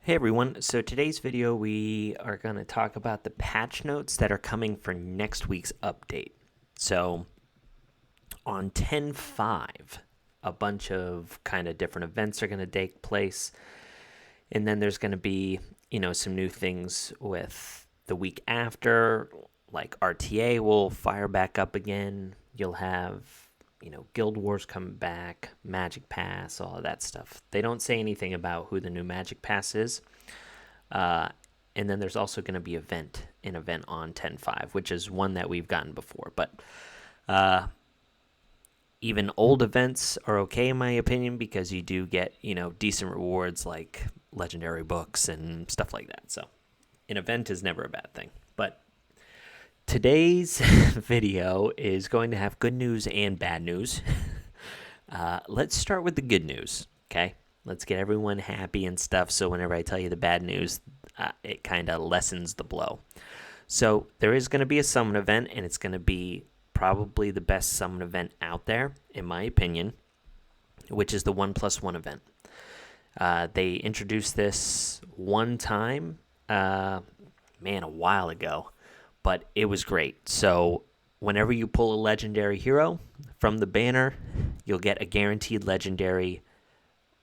Hey everyone, so today's video we are going to talk about the patch notes that are coming for next week's update. So on 10.5, a bunch of kind of different events are going to take place, and then there's going to be, some new things with the week after, like RTA will fire back up again. You'll have Guild Wars coming back, Magic Pass, all of that stuff. They don't say anything about who the new Magic Pass is. And then there's also going to be an event on 10.5, which is one that we've gotten before. But even old events are okay in my opinion because you do get, decent rewards like legendary books and stuff like that. So an event is never a bad thing. But today's video is going to have good news and bad news. Let's start with the good news, okay? Let's get everyone happy and stuff, so whenever I tell you the bad news, it kind of lessens the blow. So there is going to be a summon event, and it's going to be probably the best summon event out there, in my opinion, which is the 1+1 event. They introduced this one time, a while ago, but it was great. So whenever you pull a legendary hero from the banner, you'll get a guaranteed legendary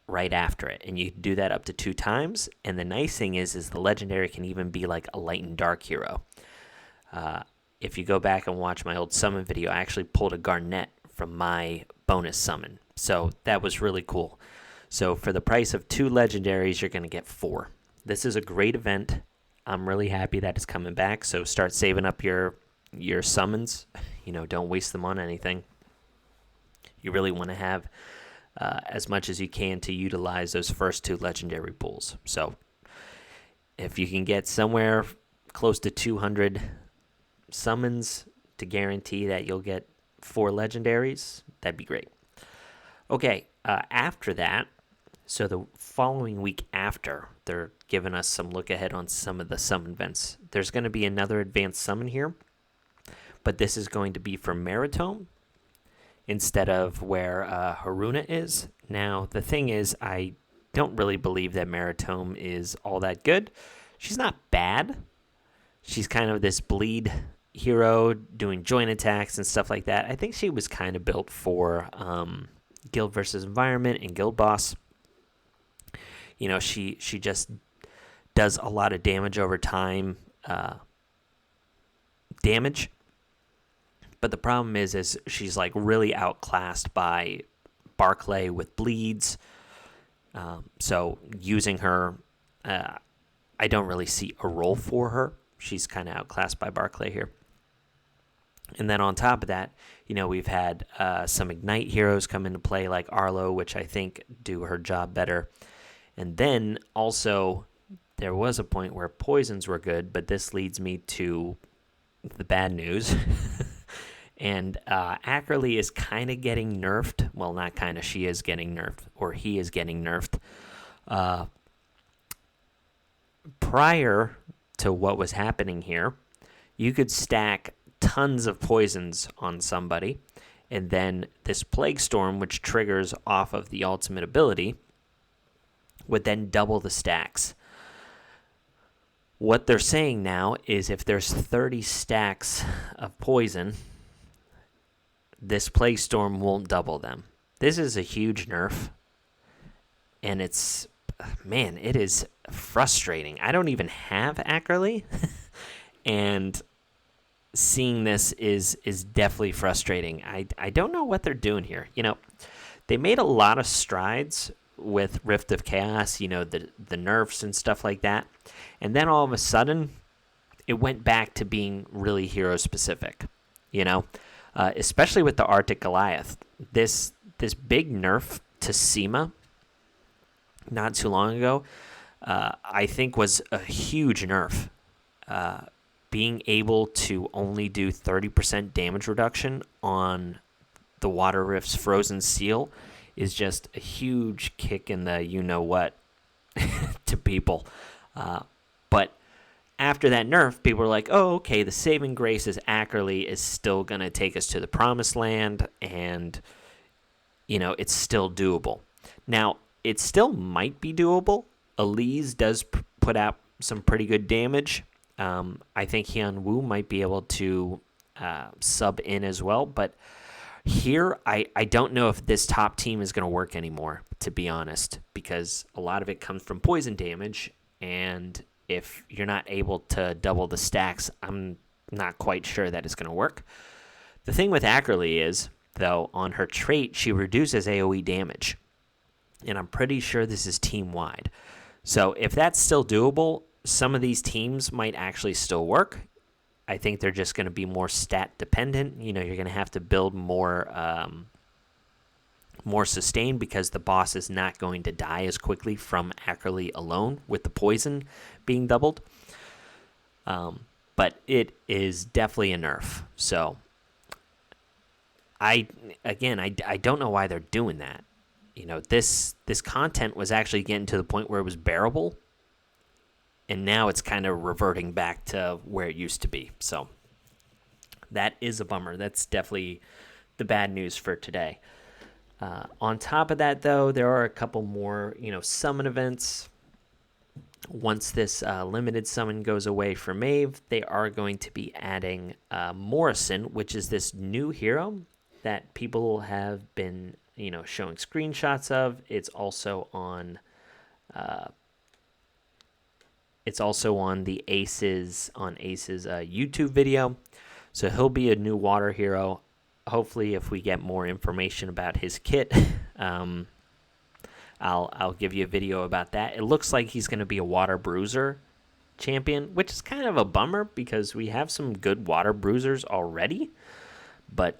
right after it, and you do that up to 2 times. And the nice thing is the legendary can even be like a light and dark hero. If you go back and watch my old summon video, I actually pulled a Garnet from my bonus summon, so that was really cool. So for the price of 2 legendaries, you're going to get 4. This is a great event. I'm really happy that it's coming back, so start saving up your summons. Don't waste them on anything. You really want to have as much as you can to utilize those first 2 legendary pools. So if you can get somewhere close to 200 summons to guarantee that you'll get 4 legendaries, that'd be great. Okay, after that, so the following week after, they're giving us some look ahead on some of the summon events. There's going to be another advanced summon here, but this is going to be for Maritime instead of where Haruna is. Now, the thing is, I don't really believe that Maritime is all that good. She's not bad. She's kind of this bleed hero doing joint attacks and stuff like that. I think she was kind of built for Guild versus Environment and Guild Boss. She just does a lot of damage over time. But the problem is she's like really outclassed by Barclay with bleeds. So using her, I don't really see a role for her. She's kind of outclassed by Barclay here. And then on top of that, we've had some Ignite heroes come into play like Arlo, which I think do her job better. And then also there was a point where poisons were good, but this leads me to the bad news. And Ackerly is kind of getting nerfed. Well, not kind of. She is getting nerfed, or he is getting nerfed. Prior to what was happening here, you could stack tons of poisons on somebody, and then this Plague Storm, which triggers off of the ultimate ability, would then double the stacks. What they're saying now is if there's 30 stacks of poison, this Plague Storm won't double them. This is a huge nerf, and it is frustrating. I don't even have Ackerly, and seeing this is definitely frustrating. I don't know what they're doing here. They made a lot of strides with Rift of Chaos, the nerfs and stuff like that, and then all of a sudden, it went back to being really hero specific, especially with the Arctic Goliath. This big nerf to Seema not too long ago, I think was a huge nerf. Being able to only do 30% damage reduction on the Water Rift's Frozen Seal is just a huge kick in the you-know-what to people. But after that nerf, people were like, oh, okay, the saving grace is Ackerly is still going to take us to the promised land, and, it's still doable. Now, it still might be doable Elise does put out some pretty good damage. I think Hyun Woo might be able to sub in as well, but here I don't know if this top team is going to work anymore, to be honest, because a lot of it comes from poison damage, and if you're not able to double the stacks, I'm not quite sure that it's going to work. The thing with Ackerly is, though, on her trait, she reduces AoE damage, and I'm pretty sure this is team-wide. So if that's still doable, some of these teams might actually still work. I think they're just going to be more stat dependent. You're going to have to build more sustain because the boss is not going to die as quickly from Ackerly alone with the poison being doubled. But it is definitely a nerf. So I don't know why they're doing that. This content was actually getting to the point where it was bearable, and now it's kind of reverting back to where it used to be. So that is a bummer. That's definitely the bad news for today. On top of that, though, there are a couple more, summon events. Once this limited summon goes away for Maeve, they are going to be adding Morrison, which is this new hero that people have been, showing screenshots of. It's also on the Aces YouTube video. So he'll be a new water hero. Hopefully, if we get more information about his kit, I'll give you a video about that. It looks like he's going to be a water bruiser champion, which is kind of a bummer because we have some good water bruisers already, but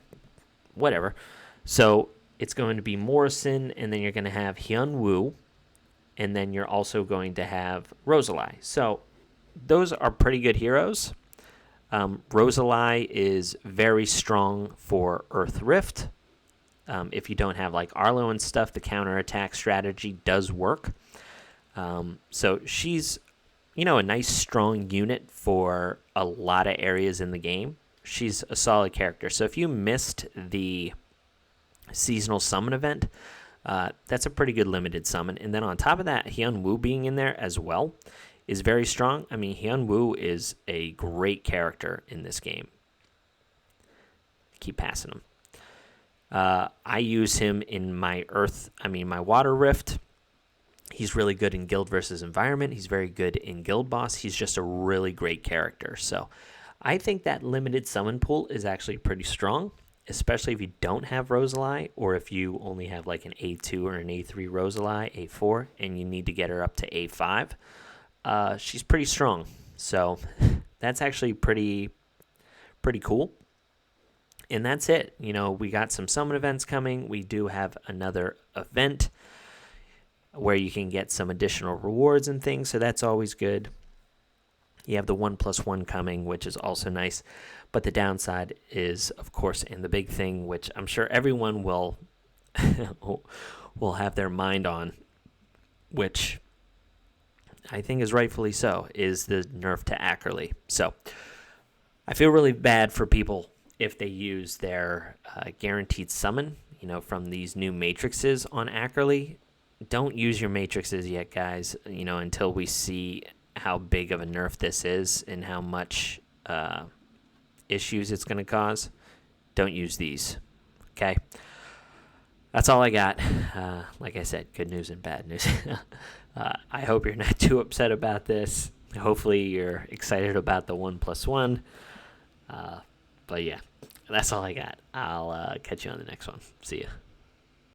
whatever. So it's going to be Morrison, and then you're going to have Hyun Woo, and then you're also going to have Rosalie. So those are pretty good heroes. Rosalie is very strong for Earth Rift. If you don't have like Arlo and stuff, the counterattack strategy does work. So she's, a nice strong unit for a lot of areas in the game. She's a solid character. So if you missed the seasonal summon event, that's a pretty good limited summon. And then on top of that, Hyun Woo being in there as well is very strong. I mean, Hyun Woo is a great character in this game. Keep passing him. I use him in my Water Rift. He's really good in Guild versus Environment. He's very good in Guild Boss. He's just a really great character. So I think that limited summon pool is actually pretty strong, especially if you don't have Rosalie, or if you only have like an A2 or an A3 Rosalie, A4, and you need to get her up to A5. She's pretty strong. So that's actually pretty cool. And that's it. We got some summon events coming. We do have another event where you can get some additional rewards and things, so that's always good. You have the 1+1 coming, which is also nice. But the downside is, of course, and the big thing, which I'm sure everyone will have their mind on, which I think is rightfully so, is the nerf to Ackerly. So I feel really bad for people if they use their guaranteed summon, from these new matrices on Ackerly. Don't use your matrices yet, guys, until we see how big of a nerf this is and how much issues it's going to cause. Don't use these, okay? That's all I got. Like I said, good news and bad news. I hope you're not too upset about this. Hopefully you're excited about the 1+1. But yeah, that's all I got. I'll catch you on the next one. See ya.